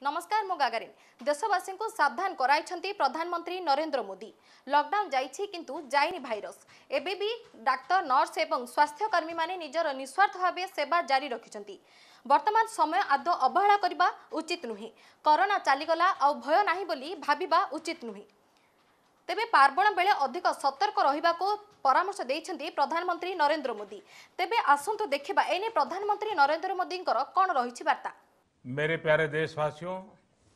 नमस्कार मु गागारिन देशवासी को सावधान कराई प्रधानमंत्री नरेंद्र मोदी। लॉकडाउन जाइछि किंतु जाइनि भाइरस। एबे भी डाक्टर नर्स एवं स्वास्थ्यकर्मी माने निजर निस्वार्थ भावे सेवा जारी रखिछंती। वर्तमान समय आदौ अवहेला करबा उचित नुहे। कोरोना चलीगला आ भय नाही बोली भाबिबा उचित नुहे। तेबे पार्वण बेले अधिक सतर्क रहिबा को परामर्श देइछंती प्रधानमंत्री नरेंद्र मोदी। तेबे आसंतु देखिबा एने प्रधानमंत्री नरेंद्र मोदी कोन रहिछि वार्ता। मेरे प्यारे देशवासियों,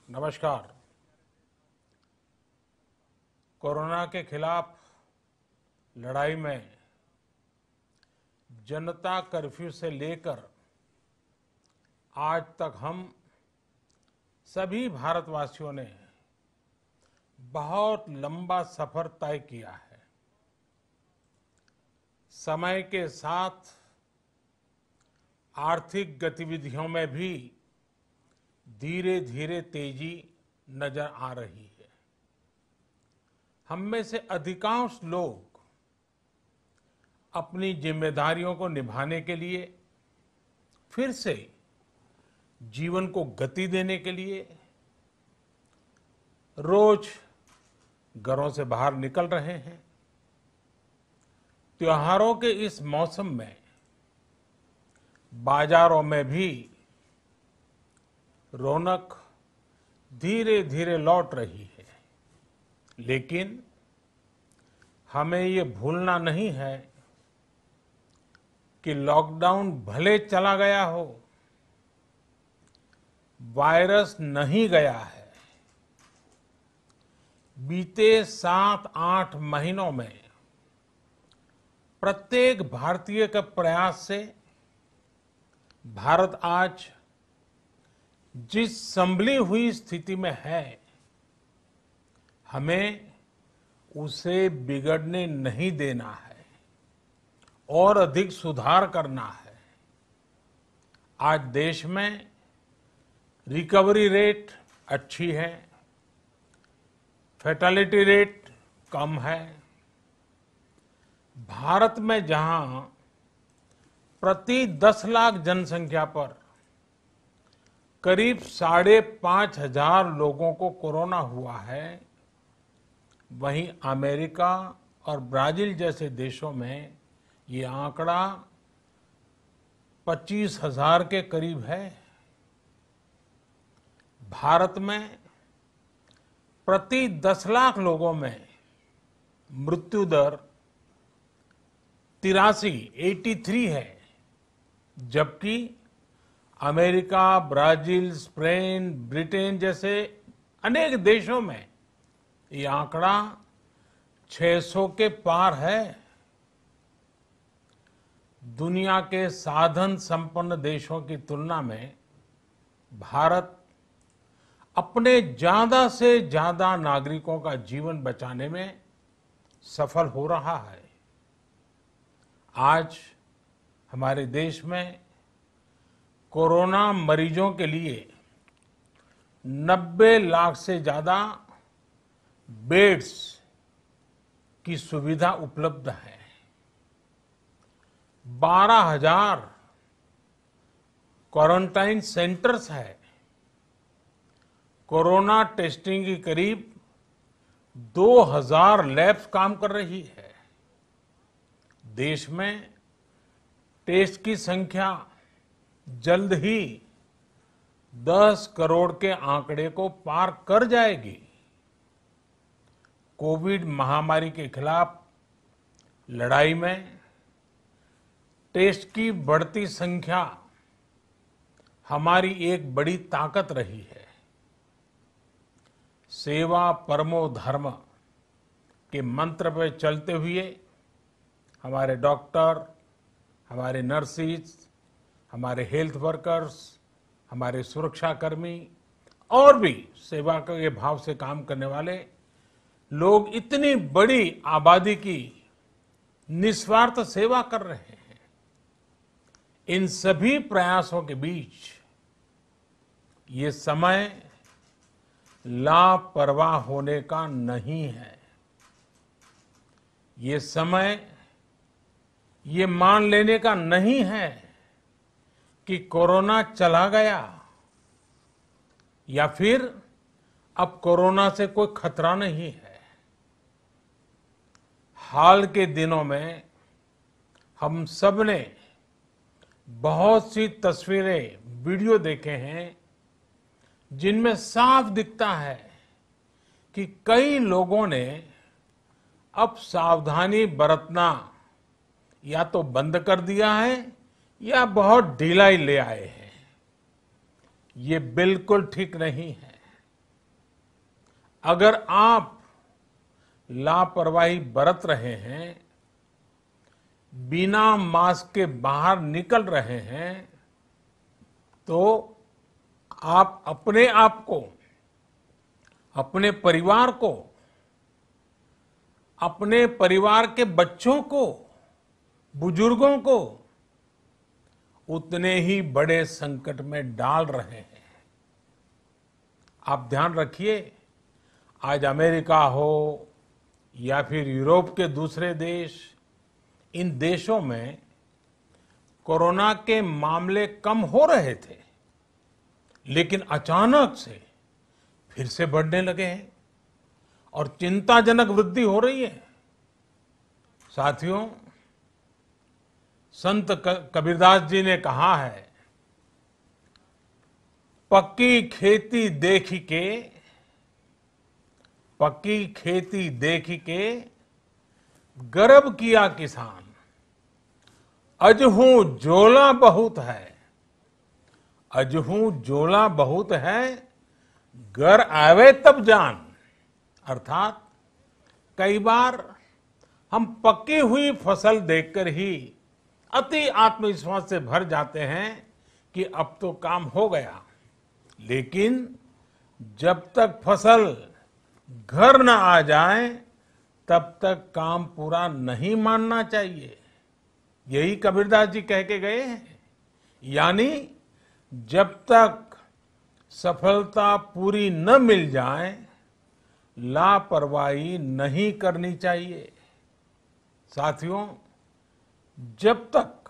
नमस्कार। कोरोना के खिलाफ लड़ाई में जनता कर्फ्यू से लेकर आज तक हम सभी भारतवासियों ने बहुत लंबा सफर तय किया है। समय के साथ आर्थिक गतिविधियों में भी धीरे धीरे तेजी नजर आ रही है। हम में से अधिकांश लोग अपनी जिम्मेदारियों को निभाने के लिए, फिर से जीवन को गति देने के लिए रोज घरों से बाहर निकल रहे हैं। त्योहारों के इस मौसम में बाजारों में भी रौनक धीरे धीरे लौट रही है, लेकिन हमें ये भूलना नहीं है कि लॉकडाउन भले चला गया हो, वायरस नहीं गया है। बीते 7-8 महीनों में प्रत्येक भारतीय के प्रयास से भारत आज जिस संभली हुई स्थिति में है, हमें उसे बिगड़ने नहीं देना है और अधिक सुधार करना है। आज देश में रिकवरी रेट अच्छी है, फैटेलिटी रेट कम है। भारत में जहां प्रति 10 लाख जनसंख्या पर करीब 5,500 लोगों को कोरोना हुआ है, वहीं अमेरिका और ब्राजील जैसे देशों में ये आंकड़ा 25,000 के करीब है। भारत में प्रति 10 लाख लोगों में मृत्यु दर 83 है, जबकि अमेरिका, ब्राजील, स्पेन, ब्रिटेन जैसे अनेक देशों में ये आंकड़ा 600 के पार है। दुनिया के साधन संपन्न देशों की तुलना में भारत अपने ज्यादा से ज्यादा नागरिकों का जीवन बचाने में सफल हो रहा है। आज हमारे देश में कोरोना मरीजों के लिए 90 लाख से ज्यादा बेड्स की सुविधा उपलब्ध है। 12,000 क्वारंटाइन सेंटर्स है। कोरोना टेस्टिंग की करीब 2,000 लैब्स काम कर रही है। देश में टेस्ट की संख्या जल्द ही 10 करोड़ के आंकड़े को पार कर जाएगी। कोविड महामारी के खिलाफ लड़ाई में टेस्ट की बढ़ती संख्या हमारी एक बड़ी ताकत रही है। सेवा परमो धर्म के मंत्र पर चलते हुए हमारे डॉक्टर, हमारे नर्सिस, हमारे हेल्थ वर्कर्स, हमारे सुरक्षाकर्मी और भी सेवा के भाव से काम करने वाले लोग इतनी बड़ी आबादी की निस्वार्थ सेवा कर रहे हैं। इन सभी प्रयासों के बीच ये समय लापरवाह होने का नहीं है। ये समय ये मान लेने का नहीं है कि कोरोना चला गया। या फिर अब कोरोना से कोई खतरा नहीं है। हाल के दिनों में हम सब ने बहुत सी तस्वीरें, वीडियो देखे हैं जिनमें साफ दिखता है कि कई लोगों ने अब सावधानी बरतना या तो बंद कर दिया है या बहुत ढिलाई ले आए हैं। ये बिल्कुल ठीक नहीं है। अगर आप लापरवाही बरत रहे हैं, बिना मास्क के बाहर निकल रहे हैं, तो आप अपने आप को, अपने परिवार को, अपने परिवार के बच्चों को, बुजुर्गों को उतने ही बड़े संकट में डाल रहे हैं। आप ध्यान रखिए, आज अमेरिका हो या फिर यूरोप के दूसरे देश, इन देशों में कोरोना के मामले कम हो रहे थे, लेकिन अचानक से फिर से बढ़ने लगे हैं और चिंताजनक वृद्धि हो रही है। साथियों, संत कबीरदास जी ने कहा है, पक्की खेती देखी के, पक्की खेती देखी के गर्व किया किसान, अजहू जोला बहुत है, अजहू जोला बहुत है, घर आवे तब जान। अर्थात कई बार हम पकी हुई फसल देखकर ही अति आत्मविश्वास से भर जाते हैं कि अब तो काम हो गया, लेकिन जब तक फसल घर न आ जाए तब तक काम पूरा नहीं मानना चाहिए। यही कबीरदास जी कह के गए हैं। यानी जब तक सफलता पूरी न मिल जाए, लापरवाही नहीं करनी चाहिए। साथियों, जब तक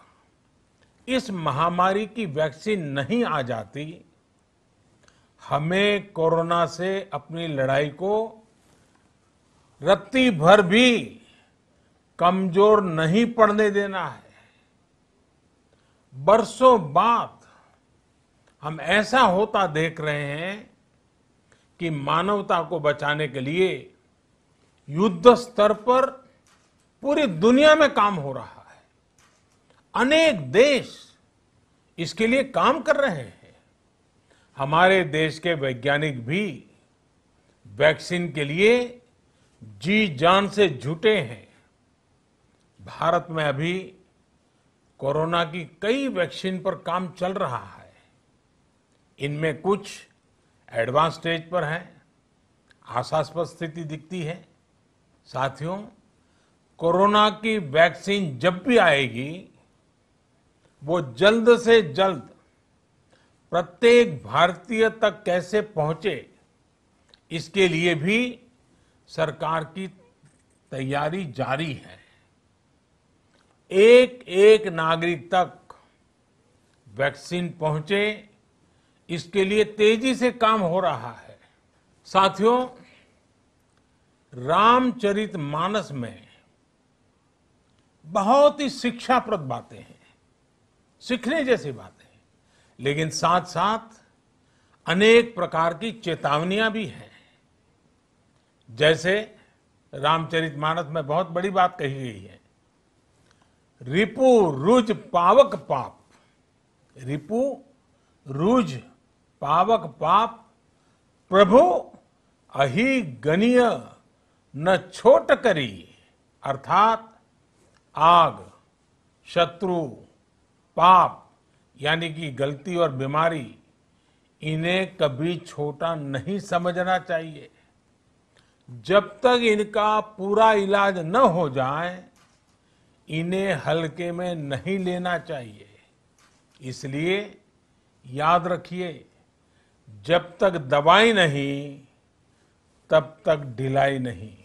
इस महामारी की वैक्सीन नहीं आ जाती, हमें कोरोना से अपनी लड़ाई को रत्ती भर भी कमजोर नहीं पड़ने देना है। बरसों बाद हम ऐसा होता देख रहे हैं कि मानवता को बचाने के लिए युद्ध स्तर पर पूरी दुनिया में काम हो रहा है। अनेक देश इसके लिए काम कर रहे हैं। हमारे देश के वैज्ञानिक भी वैक्सीन के लिए जी जान से जुटे हैं। भारत में अभी कोरोना की कई वैक्सीन पर काम चल रहा है। इनमें कुछ एडवांस स्टेज पर है, आशास्पद स्थिति दिखती है। साथियों, कोरोना की वैक्सीन जब भी आएगी, वो जल्द से जल्द प्रत्येक भारतीय तक कैसे पहुंचे, इसके लिए भी सरकार की तैयारी जारी है। एक एक नागरिक तक वैक्सीन पहुंचे, इसके लिए तेजी से काम हो रहा है। साथियों, रामचरितमानस में बहुत ही शिक्षाप्रद बातें हैं, सीखने जैसी बातें हैं, लेकिन साथ साथ अनेक प्रकार की चेतावनियां भी हैं। जैसे रामचरितमानस में बहुत बड़ी बात कही गई है, रिपु रुज पावक पाप, रिपु रुज पावक पाप, प्रभु अहि गनीय न छोट करी। अर्थात आग, शत्रु, पाप यानी कि गलती और बीमारी, इन्हें कभी छोटा नहीं समझना चाहिए। जब तक इनका पूरा इलाज न हो जाए, इन्हें हल्के में नहीं लेना चाहिए। इसलिए याद रखिए, जब तक दवाई नहीं, तब तक ढिलाई नहीं।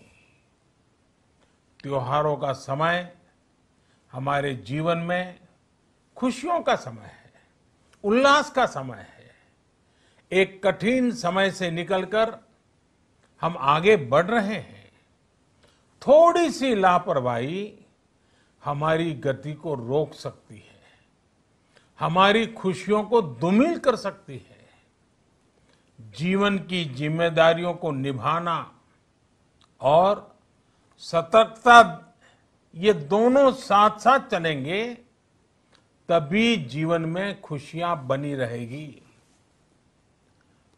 त्योहारों का समय हमारे जीवन में खुशियों का समय है, उल्लास का समय है। एक कठिन समय से निकलकर हम आगे बढ़ रहे हैं। थोड़ी सी लापरवाही हमारी गति को रोक सकती है, हमारी खुशियों को धूमिल कर सकती है। जीवन की जिम्मेदारियों को निभाना और सतर्कता, ये दोनों साथ साथ चलेंगे तभी जीवन में खुशियां बनी रहेगी।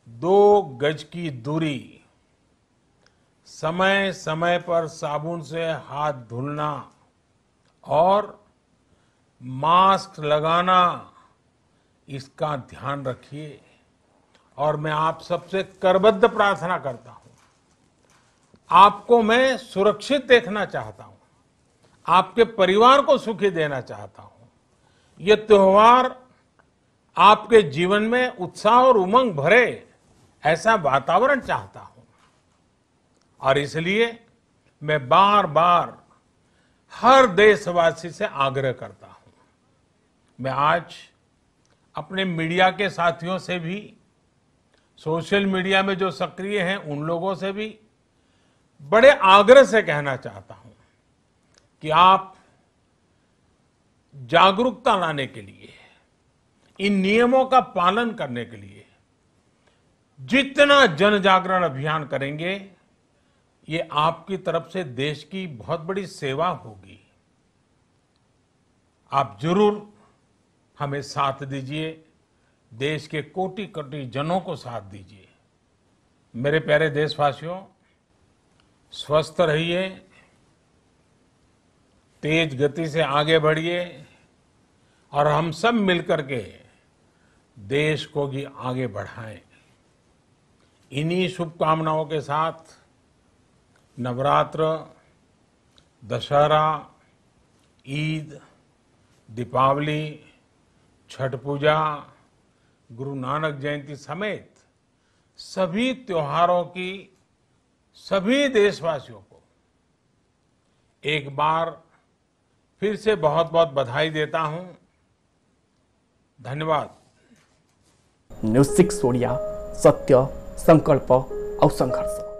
2 गज की दूरी, समय समय पर साबुन से हाथ धुलना और मास्क लगाना, इसका ध्यान रखिए। और मैं आप सबसे करबद्ध प्रार्थना करता हूं, आपको मैं सुरक्षित देखना चाहता हूं, आपके परिवार को सुखी देना चाहता हूं। ये त्योहार आपके जीवन में उत्साह और उमंग भरे, ऐसा वातावरण चाहता हूं। और इसलिए मैं बार बार हर देशवासी से आग्रह करता हूं। मैं आज अपने मीडिया के साथियों से भी, सोशल मीडिया में जो सक्रिय हैं उन लोगों से भी बड़े आग्रह से कहना चाहता हूं कि आप जागरूकता लाने के लिए, इन नियमों का पालन करने के लिए जितना जन जागरण अभियान करेंगे, ये आपकी तरफ से देश की बहुत बड़ी सेवा होगी। आप जरूर हमें साथ दीजिए, देश के कोटि कोटि जनों को साथ दीजिए। मेरे प्यारे देशवासियों, स्वस्थ रहिए, तेज गति से आगे बढ़िए और हम सब मिलकर के देश को भी आगे बढ़ाएं। इन्हीं शुभकामनाओं के साथ नवरात्र, दशहरा, ईद, दीपावली, छठ पूजा, गुरु नानक जयंती समेत सभी त्योहारों की सभी देशवासियों को एक बार फिर से बहुत बहुत बधाई देता हूं। धन्यवाद। न्यूज 6 ओडिया, सत्य, संकल्प और संघर्ष।